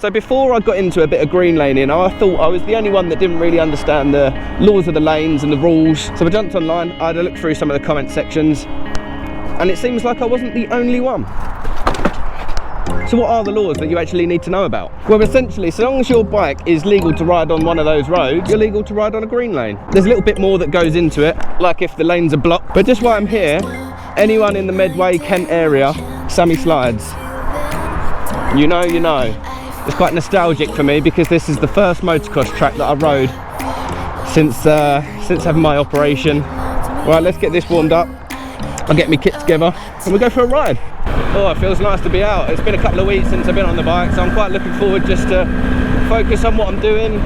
So before I got into a bit of green laning, I thought I was the only one that didn't really understand the laws of the lanes and the rules. So I jumped online, I had a look through some of the comment sections, and it seems like I wasn't the only one. So what are the laws that you actually need to know about? Well, essentially, so long as your bike is legal to ride on one of those roads, you're legal to ride on a green lane. There's a little bit more that goes into it, like if the lanes are blocked. But just while I'm here, anyone in the Medway, Kent area, Sammy Slides, you know. It's quite nostalgic for me because this is the first motocross track that I rode since having my operation. Right, let's get this warmed up. I'll get my kit together and we'll go for a ride. Oh, it feels nice to be out. It's been a couple of weeks since I've been on the bike, so I'm quite looking forward just to focus on what I'm doing,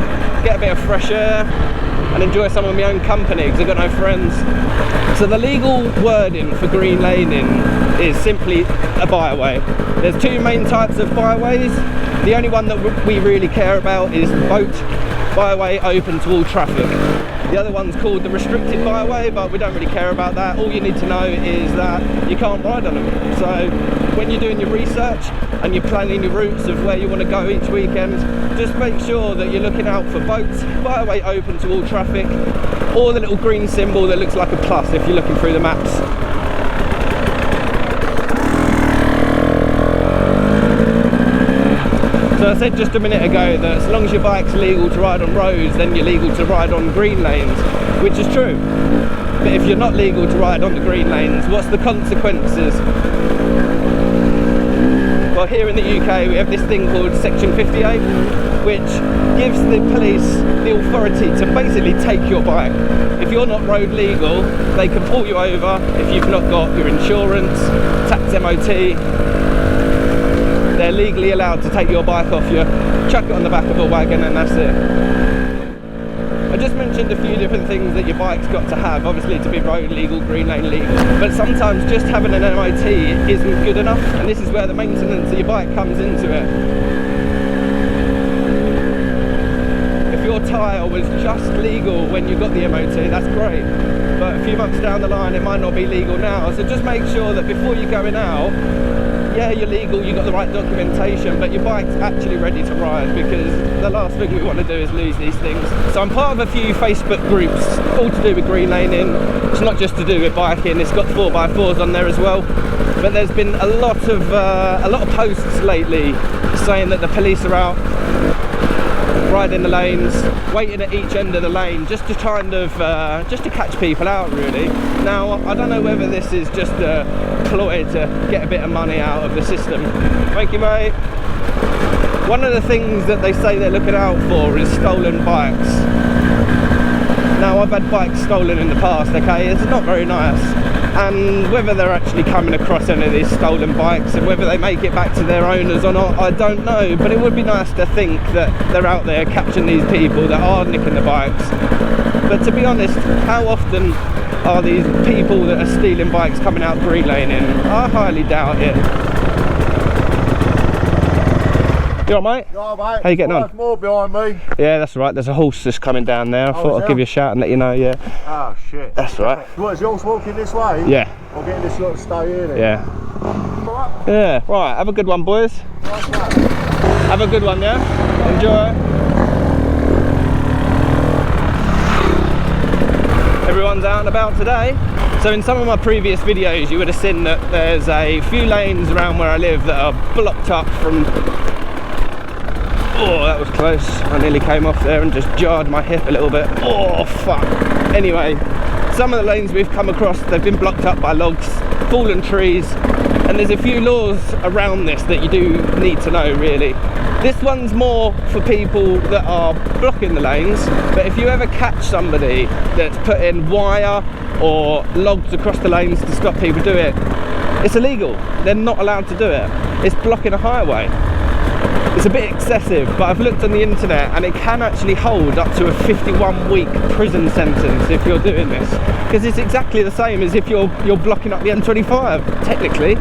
get a bit of fresh air and enjoy some of my own company because I've got no friends. So the legal wording for green laning is simply a byway. There's two main types of byways. The only one that we really care about is boat byway open to all traffic. The other one's called the restricted byway, but we don't really care about that. All you need to know is that you can't ride on them. So when you're doing your research and you're planning your routes of where you want to go each weekend, just make sure that you're looking out for boats, byway open to all traffic, or the little green symbol that looks like a plus if you're looking through the maps. So I said just a minute ago that as long as your bike's legal to ride on roads, then you're legal to ride on green lanes, which is true. But if you're not legal to ride on the green lanes, what's the consequences? Well, here in the UK we have this thing called Section 58, which gives the police the authority to basically take your bike. If you're not road legal, they can pull you over if you've not got your insurance, tax, MOT. They're legally allowed to take your bike off you, chuck it on the back of a wagon, and that's it. I just mentioned a few different things that your bike's got to have, obviously to be road legal, green lane legal, but sometimes just having an MOT isn't good enough, and this is where the maintenance of your bike comes into it. If your tyre was just legal when you got the MOT, that's great, but a few months down the line it might not be legal now, so just make sure that before you're going out, yeah, you're legal, you've got the right documentation, but your bike's actually ready to ride, because the last thing we want to do is lose these things. So I'm part of a few Facebook groups, all to do with green laning. It's not just to do with biking, it's got 4x4s on there as well. But there's been a lot of posts lately saying that the police are out riding the lanes, waiting at each end of the lane just to kind of just to catch people out, really. Now I don't know whether this is just a ploy to get a bit of money out of the system. Thank you, mate. One of the things that they say they're looking out for is stolen bikes. Now I've had bikes stolen in the past, okay, it's not very nice, and whether they're actually coming across any of these stolen bikes and whether they make it back to their owners or not, I don't know, but it would be nice to think that they're out there catching these people that are nicking the bikes. But to be honest, how often are these people that are stealing bikes coming out green laning? I highly doubt it. You alright, mate? Yeah, mate. How you getting on? There's more behind me. Yeah, that's right. There's a horse just coming down there. I thought I'd give you a shout and let you know, yeah. Oh, shit. That's right. What, is the horse walking this way? Yeah. I'll get this lot to stay here then. Yeah. Right. Yeah, right. Have a good one, boys. Right, mate. Have a good one, yeah? Enjoy. Everyone's out and about today. So in some of my previous videos you would have seen that there's a few lanes around where I live that are blocked up from... Oh, that was close. I nearly came off there and just jarred my hip a little bit. Oh, fuck. Anyway, some of the lanes we've come across, they've been blocked up by logs, fallen trees, and there's a few laws around this that you do need to know, really. This one's more for people that are blocking the lanes, but if you ever catch somebody that's putting wire or logs across the lanes to stop people do it, it's illegal. They're not allowed to do it. It's blocking a highway. It's a bit excessive, but I've looked on the internet and it can actually hold up to a 51-week prison sentence if you're doing this, because it's exactly the same as if you're blocking up the M25, technically.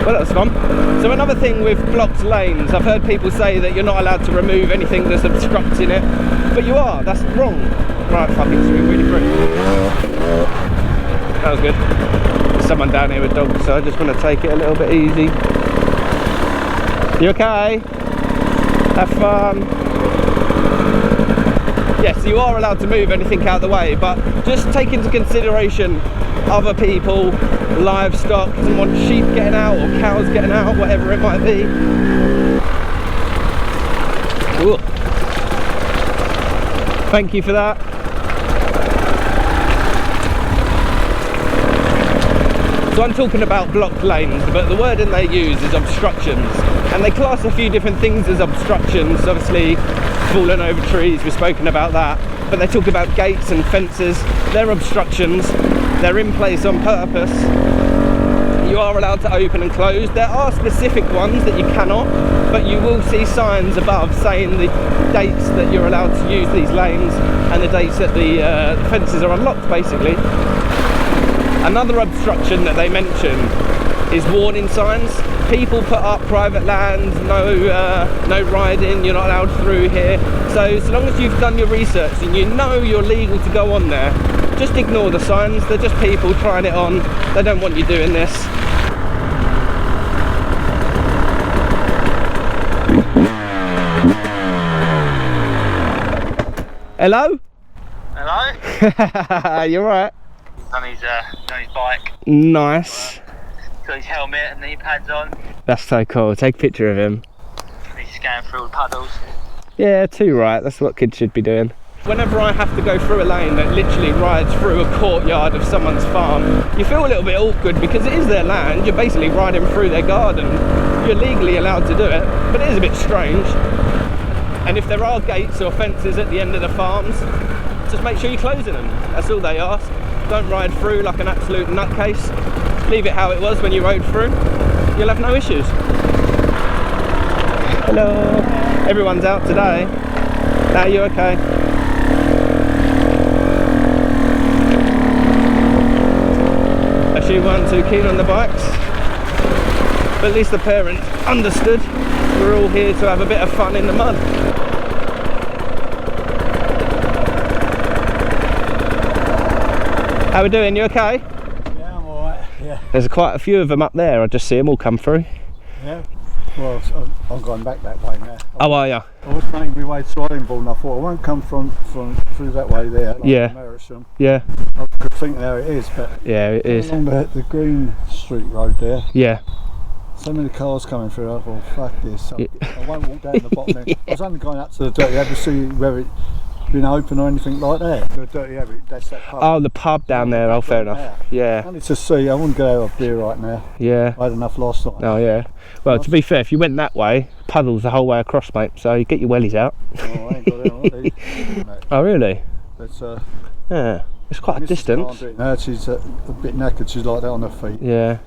Well, that was fun. So another thing with blocked lanes, I've heard people say that you're not allowed to remove anything that's obstructing it, but you are. That's wrong. Right, fucking swing really through. that was good. There's someone down here with dogs, so I just want to take it a little bit easy. You okay? Have fun. Yes, you are allowed to move anything out of the way, but just take into consideration other people, livestock, someone, sheep getting out or cows getting out, whatever it might be. Ooh. Thank you for that. So I'm talking about blocked lanes, but the wording they use is obstructions, and they class a few different things as obstructions. Obviously fallen over trees, we've spoken about that, but they talk about gates and fences. They're obstructions, they're in place on purpose. You are allowed to open and close. There are specific ones that you cannot, but you will see signs above saying the dates that you're allowed to use these lanes and the dates that the fences are unlocked, basically. Another obstruction that they mention is warning signs. People put up private land, no riding, you're not allowed through here. So long as you've done your research and you know you're legal to go on there, just ignore the signs. They're just people trying it on. They don't want you doing this. Hello? Hello? You alright? On his bike. Nice. Got his helmet and knee pads on. That's so cool. Take a picture of him. He's scanning through all the puddles. Yeah, too right. That's what kids should be doing. Whenever I have to go through a lane that literally rides through a courtyard of someone's farm, you feel a little bit awkward because it is their land. You're basically riding through their garden. You're legally allowed to do it, but it is a bit strange. And if there are gates or fences at the end of the farms, just make sure you're closing them. That's all they ask. Don't ride through like an absolute nutcase. Leave it how it was when you rode through. You'll have no issues. Hello. Everyone's out today. Are you okay? Actually, weren't too keen on the bikes, but at least the parents understood. We're all here to have a bit of fun in the mud. How we doing? You okay? Yeah, I'm alright. Yeah. There's quite a few of them up there. I just see them all come through. Yeah. Well, I'm going back that way now. How are you? I was making my way to Ironbourne. I thought I won't come from through that way there. Like Yeah. Merisham. Yeah. I could think there it is, but Yeah, it is. along the Green Street road there, Yeah. so many cars coming through. I thought, fuck this. I won't walk down the bottom end. I was only going up to the Dirty Abbey to see whether it been open or anything like that. The Dirty Abbey, that's that pub. Oh, the pub down there. Oh, fair enough. Yeah. Only to see. I wouldn't go have a beer right now. Yeah. I had enough last night. Oh, yeah. Well, to be fair, if you went that way, puddles the whole way across, mate. So you get your wellies out. Oh, I ain't got it. Oh, really? That's Yeah. It's quite a distance. Can't do it now. She's a bit knackered. She's like that on her feet. Yeah.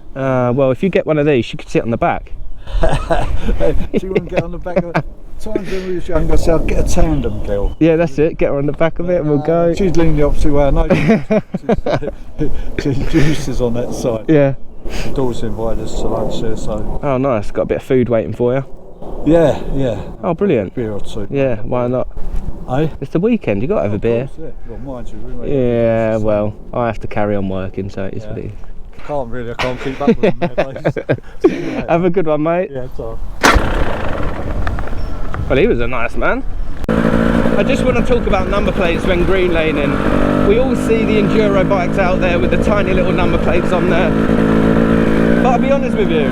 Well, if you get one of these, you could sit on the back. She wouldn't get on the back of it. Times when we was younger, so I'd get a tandem girl. Yeah, that's it. Get her on the back of it and we'll go. She's leaning the opposite way. I know. She's on that side. Yeah. The daughter's invited us to lunch there, so. Oh, nice. Got a bit of food waiting for you. Yeah, yeah. Oh, brilliant. Beer or two. Yeah, why not? Eh? It's the weekend. You got to have a beer. Course, yeah. Well, mind you, we Yeah, well, I have to carry on working, so it is what it is. I can't keep up with them nowadays. Have a good one, mate. Yeah, so. Well, he was a nice man. I just want to talk about number plates when green laning. We all see the enduro bikes out there with the tiny little number plates on there. But I'll be honest with you,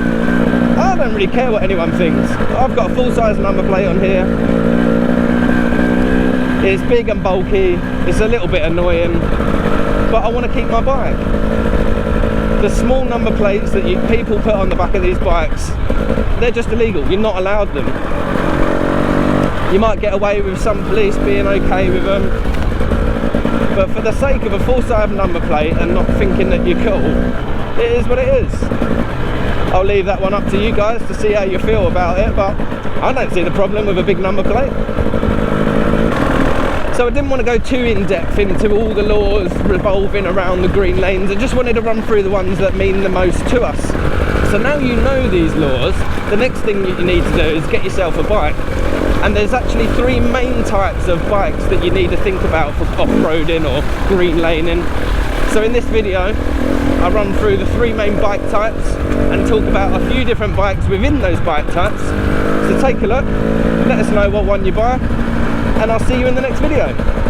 I don't really care what anyone thinks. I've got a full-size number plate on here. It's big and bulky. It's a little bit annoying, but I want to keep my bike. The small number plates that people put on the back of these bikes, they're just illegal. You're not allowed them. You might get away with some police being okay with them, but for the sake of a full-size number plate and not thinking that you're cool, it is what it is. I'll leave that one up to you guys to see how you feel about it, but I don't see the problem with a big number plate. So I didn't want to go too in-depth into all the laws revolving around the green lanes. I just wanted to run through the ones that mean the most to us. So now you know these laws, the next thing you need to do is get yourself a bike. And there's actually three main types of bikes that you need to think about for off-roading or green laning. So in this video, I run through the 3 main bike types and talk about a few different bikes within those bike types. So take a look, let us know what one you buy, and I'll see you in the next video.